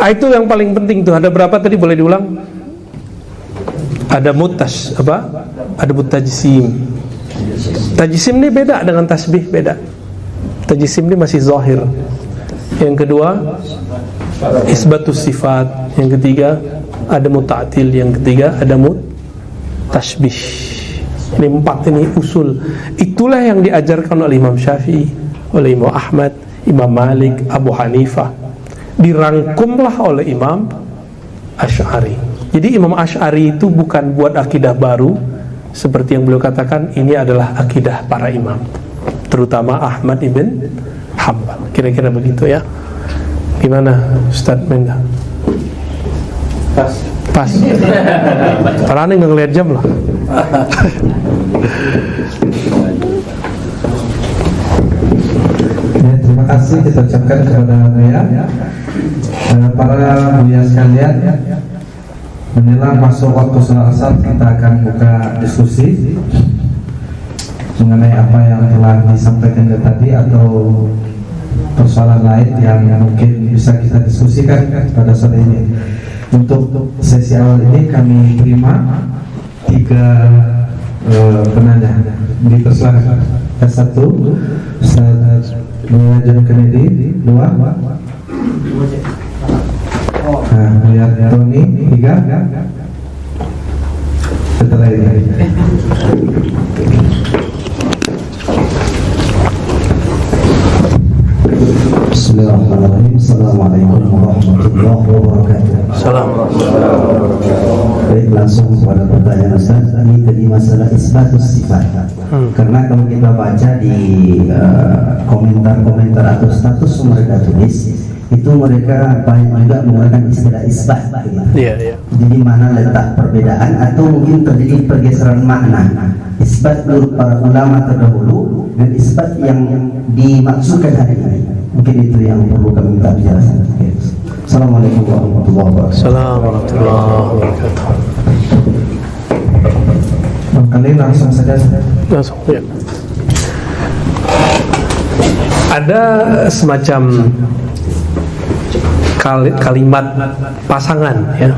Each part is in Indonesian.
Itu yang paling penting tuh. Ada berapa tadi, boleh diulang? Ada mutas apa? Ada mutajsim. Tajsim ini beda dengan tasbih, beda. Tajsim ini masih zahir. Yang kedua isbatus sifat. Yang ketiga ada muta'til. Yang ketiga ada tasbih. Ini 4 ini usul. Itulah yang diajarkan oleh Imam Syafi'i, oleh Imam Ahmad, Imam Malik, Abu Hanifah. Dirangkumlah oleh Imam Asy'ari. Jadi Imam Asy'ari itu bukan buat akidah baru, seperti yang beliau katakan, ini adalah akidah para imam, terutama Ahmad ibn Hanbal. Kira-kira begitu ya. Gimana Ustaz Menda? Pas. Karena nggak ngeliat jam lah. Ya, terima kasih kita ucapkan kepada Buya. Para Buya sekalian, menjelang masuk waktu sholat asar, kita akan buka diskusi mengenai apa yang telah disampaikan tadi atau persoalan lain yang mungkin bisa kita diskusikan pada sore ini. Untuk sesi awal ini kami terima 3 penanya. Dipersilakan. Yang 1 Ustaz John Kennedy, 2 Buya Tony, 3 setelah ini. Bismillahirrahmanirrahim. Assalamualaikum warahmatullahi wabarakatuh. Baik, langsung kepada pertanyaan Ustaz. Ini tadi masalah isbatus sifat. Karena kalau kita baca di komentar-komentar atau status mereka tulis, itu mereka banyak juga menggunakan istilah isbat. Iya. Jadi mana letak perbedaan atau mungkin terjadi pergeseran makna. Isbat menurut para ulama terdahulu dan isbat yang dimaksudkan hari ini. Mungkin itu yang perlu kami minta penjelasan. Assalamualaikum warahmatullahi wabarakatuh. Assalamualaikum warahmatullahi wabarakatuh. Kali langsung saja. Langsung ya. Ada semacam kalimat pasangan ya.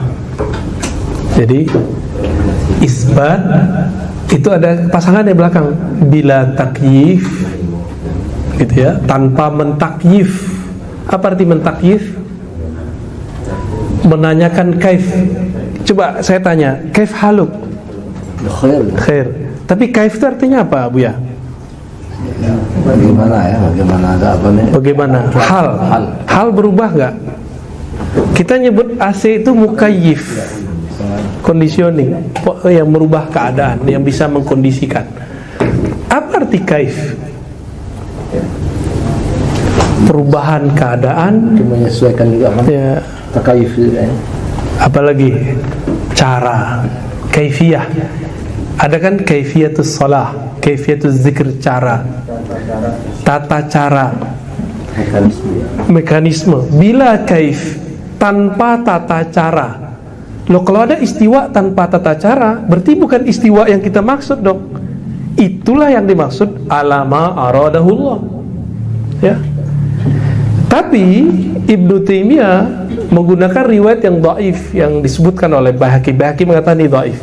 Jadi isbat itu ada pasangan di belakang, bila takyif gitu ya, tanpa mentakyif. Apa arti mentakyif? Menanyakan kaif. Coba saya tanya, kaif haluk? Khair. Tapi kaif itu artinya apa, Bu ya? Bagaimana ya? Bagaimana? Hal berubah nggak? Kita nyebut AC itu mukayyif, conditioning, yang merubah keadaan, yang bisa mengkondisikan. Apa arti kaif? Perubahan keadaan, menyesuaikan juga ya. Takayuf juga ya. Apalagi cara, kaifiyah. Ada kan kaifiyatus shalah, kaifiyatus zikr, cara, tata cara, mekanisme. Bila kaif tanpa tata cara, loh, kalau ada istiwa tanpa tata cara, berarti bukan istiwa yang kita maksud dong. Itulah yang dimaksud alama aradahullah ya. Tapi Ibnu Taimiyah menggunakan riwayat yang dhaif yang disebutkan oleh Baihaqi. Baihaqi mengatakan ini dhaif.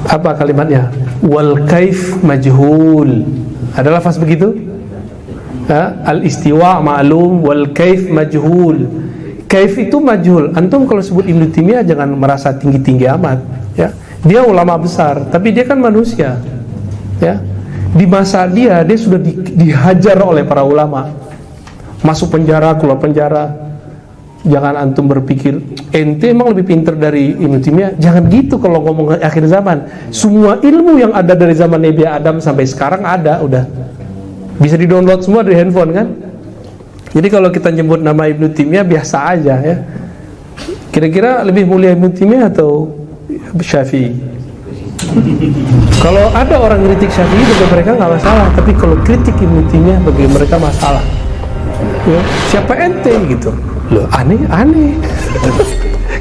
Apa kalimatnya? Wal kaif majhul. Ada lafaz begitu? Al istiwa ma'lum wal kaif majhul. Kaif itu majhul. Antum kalau sebut Ibnu Taimiyah jangan merasa tinggi-tinggi amat ya. Dia ulama besar, tapi dia kan manusia ya. Di masa dia sudah dihajar oleh para ulama. Masuk penjara, keluar penjara. Jangan antum berpikir ente emang lebih pintar dari Ibnu Taimiyah. Jangan gitu kalau ngomong akhir zaman. Semua ilmu yang ada dari zaman Nabi Adam sampai sekarang ada, udah bisa di-download semua dari handphone kan. Jadi kalau kita nyebut nama Ibnu Taimiyah biasa aja ya. Kira-kira lebih mulia Ibnu Taimiyah atau Syafi'i? Kalau ada orang kritik Syafi'i bagi mereka nggak masalah, tapi kalau kritik Ibnu Taimiyah bagi mereka masalah. Ya, siapa ente gitu? Loh, aneh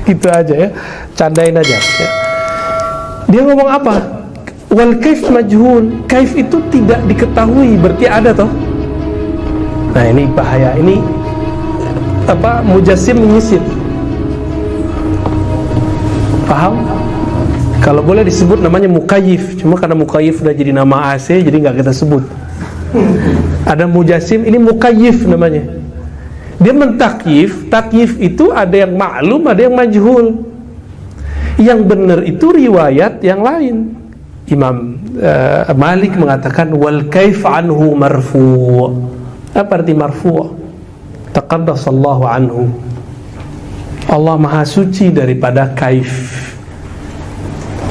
gitu aja ya, candain aja ya. Dia ngomong apa? Wal kaif majhul. Kaif itu tidak diketahui, berarti ada toh. Nah ini bahaya. Ini Mujassim menyisip. Paham? Kalau boleh disebut namanya mukayyif, cuma karena mukayyif udah jadi nama AC, jadi nggak kita sebut. Ada mujassim, ini mukayyif namanya. Dia mentakyif. Takyif itu ada yang maklum, ada yang majhul. Yang benar itu riwayat yang lain. Imam Malik mengatakan wal kaif anhu marfu'. Apa arti marfu'? Taqaddasallahu anhu. Allah maha suci daripada kaif.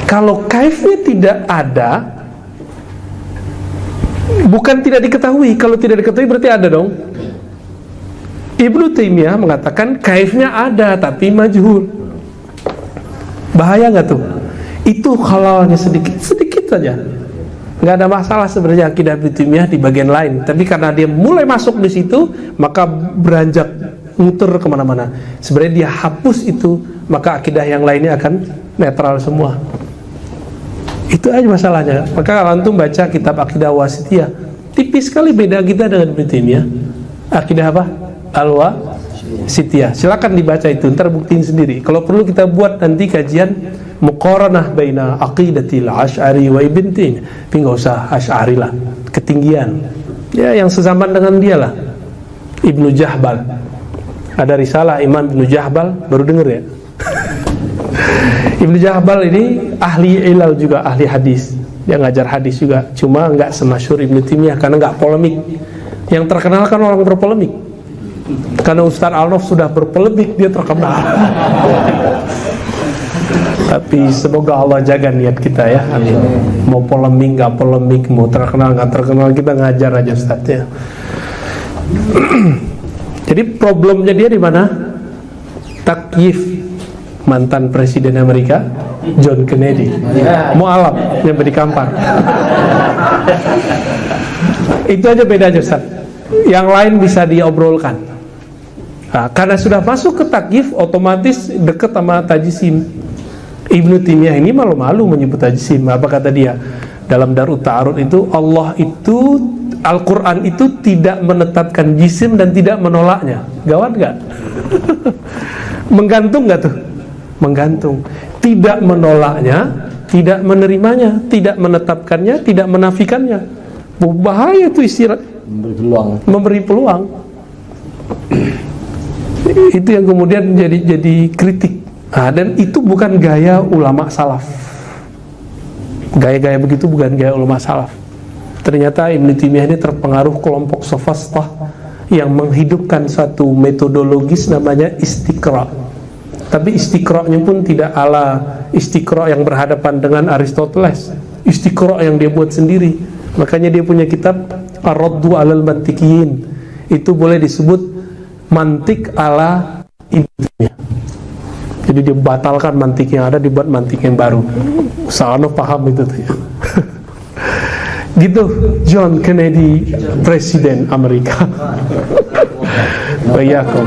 Kalau kaifnya tidak ada, bukan tidak diketahui. Kalau tidak diketahui berarti ada dong. Ibnu Taimiyah mengatakan kaifnya ada tapi majhul. Bahaya nggak tuh? Itu halalnya sedikit saja. Nggak ada masalah sebenarnya akidah Ibnu Taimiyah di bagian lain. Tapi karena dia mulai masuk di situ, maka beranjak muter kemana-mana. Sebenarnya dia hapus itu, maka akidah yang lainnya akan netral semua. Itu aja masalahnya. Maka kalau antum baca kitab Aqidah Wasithiyah, tipis sekali beda kita dengan Ibnu Taimiyah. Aqidah apa? Al-Wasithiyah. Silakan dibaca itu, ntar buktiin sendiri. Kalau perlu kita buat nanti kajian muqaranah baina aqidatil Asy'ari wa Ibn Taimiyah. Tapi enggak usah Asy'ari lah, ketinggian. Ya yang sezaman dengan dia lah. Ibnu Jahbal. Ada risalah Imam Ibnu Jahbal, baru denger ya? Ibnu Jahbal ini ahli ilal juga, ahli hadis. Dia ngajar hadis juga, cuma nggak semasyhur Ibnu Taimiyah karena nggak polemik. Yang terkenal kan orang berpolemik. Karena Ustaz Al-Nof sudah berpolemik, dia terkenal. Tapi semoga Allah jaga niat kita ya. Amin. Mau polemik nggak polemik, mau terkenal nggak terkenal, kita ngajar aja Ustaznya. Jadi problemnya dia di mana? Takyif. Mantan Presiden Amerika John Kennedy mu'alaf yang beri kampar. Itu aja bedanya Ustaz. Yang lain bisa diobrolkan. Nah, karena sudah masuk ke takyif, otomatis dekat sama tajsim. Ibnu Taimiyah ini malu-malu menyebut tajsim. Apa kata dia? Dalam Darut Ta'arud itu, Allah itu, Al-Quran itu tidak menetapkan jisim dan tidak menolaknya. Gawat gak? Menggantung gak tuh? Menggantung. Tidak menolaknya, tidak menerimanya, tidak menetapkannya, tidak menafikannya. Bahaya itu istilah. Memberi peluang. Itu yang kemudian jadi kritik. Nah, dan itu bukan gaya ulama salaf. Gaya-gaya begitu bukan gaya ulama salaf. Ternyata Ibnu Taimiyah ini terpengaruh kelompok sofastah yang menghidupkan suatu metodologis namanya istiqra'. Tapi istiqra'-nya pun tidak ala istiqra' yang berhadapan dengan Aristoteles. Istiqra' yang dia buat sendiri. Makanya dia punya kitab Ar-Raddu 'alal Mantiqiyin. Itu boleh disebut mantik ala Ibnu Taimiyah. Jadi dia batalkan mantik yang ada, dibuat mantik yang baru. Soalnya paham itu tuh. Gitu John Kennedy, Presiden Amerika. Bayakum.